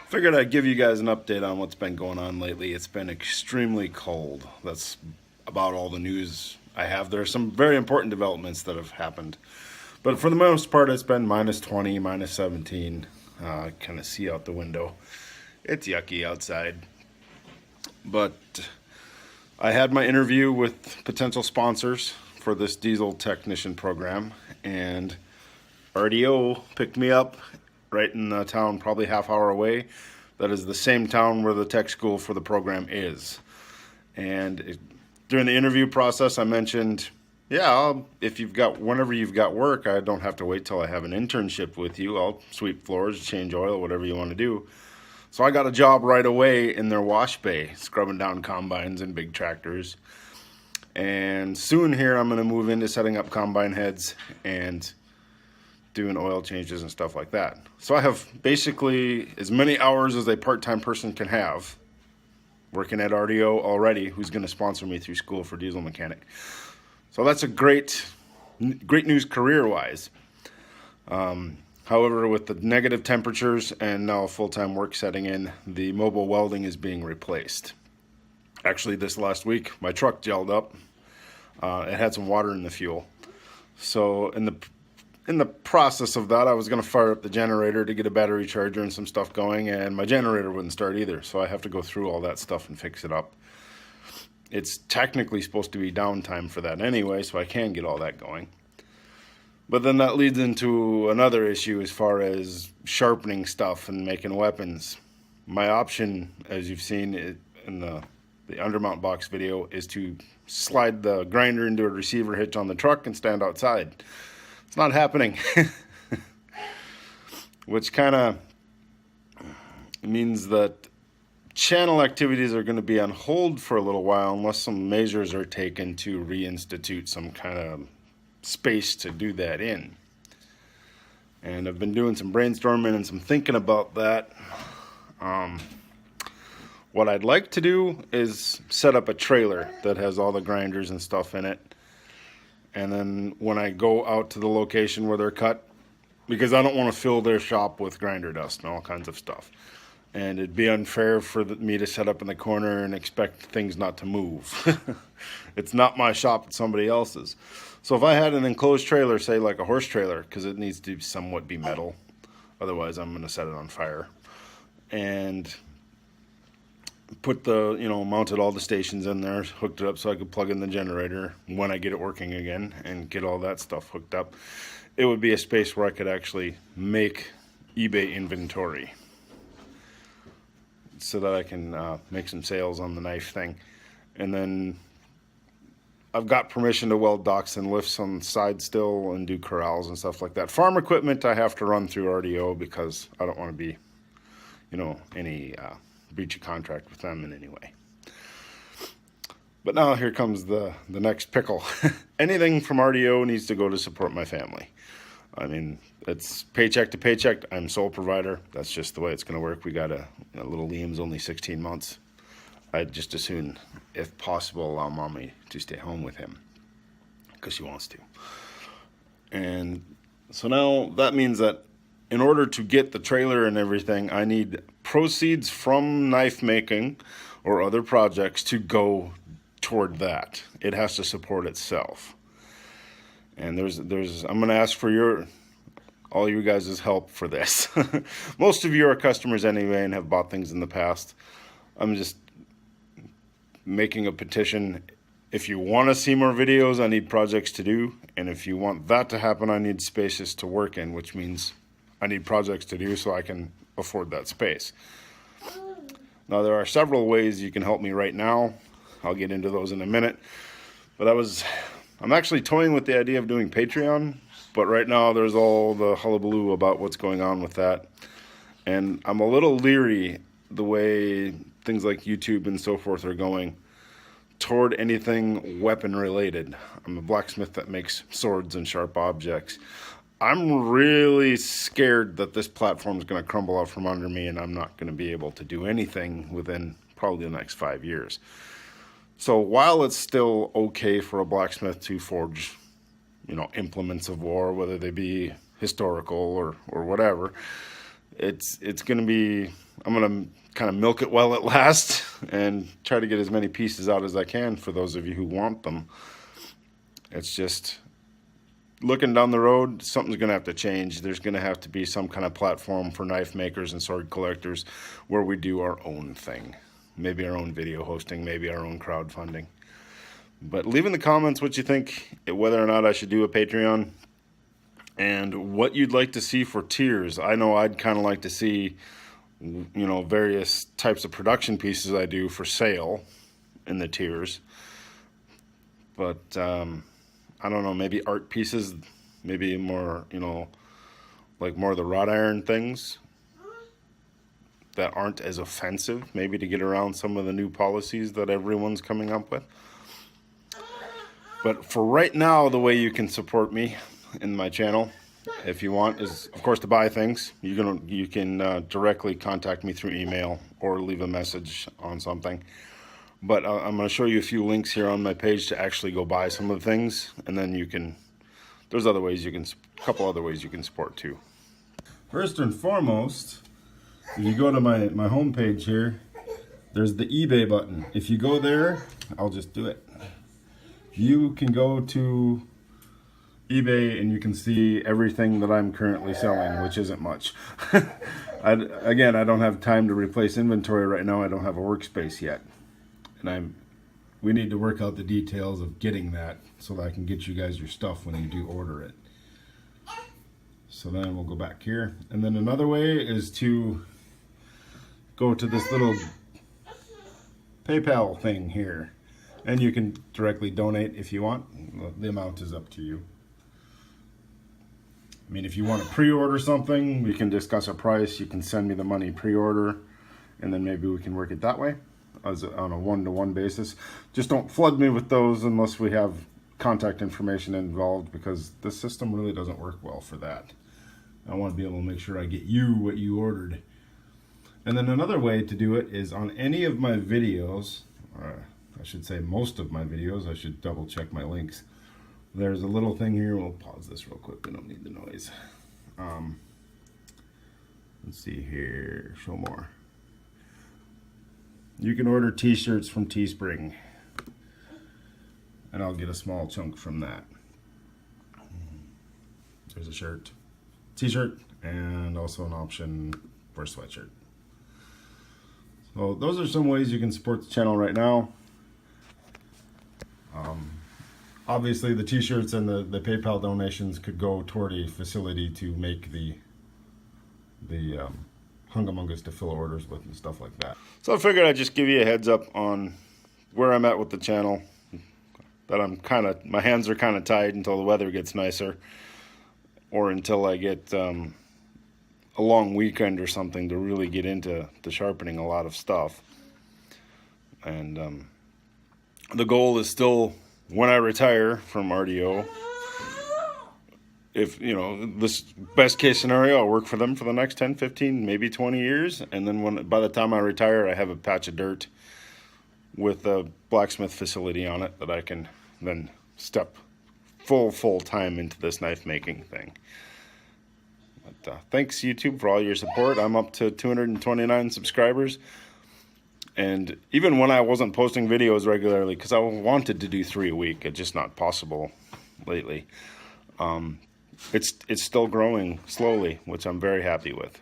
Figured I'd give you guys an update on what's been going on lately. It's been extremely cold. That's about all the news I have. There are some very important developments that have happened. But for the most part, it's been minus 20, minus 17. I kind of see out the window. It's yucky outside. But I had my interview with potential sponsors for this diesel technician program, and RDO picked me up right in the town, probably half hour away. That is the same town where the tech school for the program is. And during the interview process, I mentioned, whenever you've got work, I don't have to wait till I have an internship with you. I'll sweep floors, change oil, whatever you want to do. So I got a job right away in their wash bay, scrubbing down combines and big tractors. And soon here, I'm going to move into setting up combine heads and doing oil changes and stuff like that. So I have basically as many hours as a part-time person can have working at RDO already, who's going to sponsor me through school for diesel mechanic. So that's a great news career-wise. However, with the negative temperatures and now full-time work setting in, the mobile welding is being replaced. Actually, this last week, my truck gelled up. It had some water in the fuel. So in the process of that, I was going to fire up the generator to get a battery charger and some stuff going, and my generator wouldn't start either, so I have to go through all that stuff and fix it up. It's technically supposed to be downtime for that anyway, so I can get all that going. But then that leads into another issue as far as sharpening stuff and making weapons. My option, as you've seen in the undermount box video, is to slide the grinder into a receiver hitch on the truck and stand outside. It's not happening, which kind of means that channel activities are going to be on hold for a little while unless some measures are taken to reinstitute some kind of space to do that in. And I've been doing some brainstorming and some thinking about that. What I'd like to do is set up a trailer that has all the grinders and stuff in it. And then when I go out to the location where they're cut, because I don't want to fill their shop with grinder dust and all kinds of stuff. And it'd be unfair for me to set up in the corner and expect things not to move. It's not my shop, it's somebody else's. So if I had an enclosed trailer, say like a horse trailer, because it needs to somewhat be metal, otherwise I'm going to set it on fire, and mounted all the stations in there, hooked it up so I could plug in the generator when I get it working again and get all that stuff hooked up. It would be a space where I could actually make eBay inventory so that I can make some sales on the knife thing. And then I've got permission to weld docks and lifts on the side still and do corrals and stuff like that. Farm equipment I have to run through RDO because I don't want to be, any breach of contract with them in any way. But now here comes the next pickle. Anything from RDO needs to go to support my family. I mean, it's paycheck to paycheck. I'm sole provider. That's just the way it's going to work. We got a little Liam's only 16 months. I'd just as soon, if possible, allow mommy to stay home with him because she wants to. And so now that means that in order to get the trailer and everything, I need proceeds from knife making or other projects to go toward that. It has to support itself. And I'm going to ask for all you guys' help for this. Most of you are customers anyway and have bought things in the past. I'm just making a petition. If you want to see more videos, I need projects to do. And if you want that to happen, I need spaces to work in, which means I need projects to do so I can afford that space. Now, there are several ways you can help me right now. I'll get into those in a minute. But I'm actually toying with the idea of doing Patreon, but right now there's all the hullabaloo about what's going on with that. And I'm a little leery the way things like YouTube and so forth are going toward anything weapon related. I'm a blacksmith that makes swords and sharp objects. I'm really scared that this platform is going to crumble out from under me and I'm not going to be able to do anything within probably the next 5 years. So while it's still okay for a blacksmith to forge, implements of war, whether they be historical or whatever, it's going to be I'm going to kind of milk it while it lasts and try to get as many pieces out as I can for those of you who want them. It's just looking down the road, something's going to have to change. There's going to have to be some kind of platform for knife makers and sword collectors where we do our own thing. Maybe our own video hosting, maybe our own crowdfunding. But leave in the comments what you think, whether or not I should do a Patreon, and what you'd like to see for tiers. I know I'd kind of like to see, you know, various types of production pieces I do for sale in the tiers. But I don't know, maybe art pieces, maybe more, you know, like more of the wrought iron things that aren't as offensive, maybe to get around some of the new policies that everyone's coming up with. But for right now, the way you can support me in my channel, if you want, is of course to buy things. You can directly contact me through email or leave a message on something. But I'm going to show you a few links here on my page to actually go buy some of the things, and then you can. There's other ways you can, a couple other ways you can support too. First and foremost, if you go to my home page here, there's the eBay button. If you go there, I'll just do it. You can go to eBay and you can see everything that I'm currently selling, which isn't much. Again, I don't have time to replace inventory right now. I don't have a workspace yet. And we need to work out the details of getting that so that I can get you guys your stuff when you do order it. So then we'll go back here. And then another way is to go to this little PayPal thing here. And you can directly donate if you want. The amount is up to you. I mean, if you want to pre-order something, we can discuss a price. You can send me the money pre-order, and then maybe we can work it that way on a one-to-one basis. Just don't flood me with those unless we have contact information involved, because this system really doesn't work well for that. I want to be able to make sure I get you what you ordered. And then another way to do it is on any of my videos, I should say most of my videos, I should double check my links. There's a little thing here, we'll pause this real quick, we don't need the noise. Let's see here, show more. You can order t-shirts from Teespring, and I'll get a small chunk from that. There's a shirt, t-shirt, and also an option for a sweatshirt. So those are some ways you can support the channel right now. Obviously the t-shirts and the PayPal donations could go toward a facility to make the hungamungus to fill orders with and stuff like that. So I figured I'd just give you a heads up on where I'm at with the channel. That my hands are kind of tied until the weather gets nicer, or until I get a long weekend or something to really get into sharpening a lot of stuff. And the goal is still, when I retire from RDO, if, you know, this best case scenario, I'll work for them for the next 10, 15, maybe 20 years. And then by the time I retire, I have a patch of dirt with a blacksmith facility on it that I can then step full time into this knife making thing. But thanks YouTube for all your support. I'm up to 229 subscribers. And even when I wasn't posting videos regularly, because I wanted to do 3 a week, it's just not possible lately. It's still growing slowly, which I'm very happy with.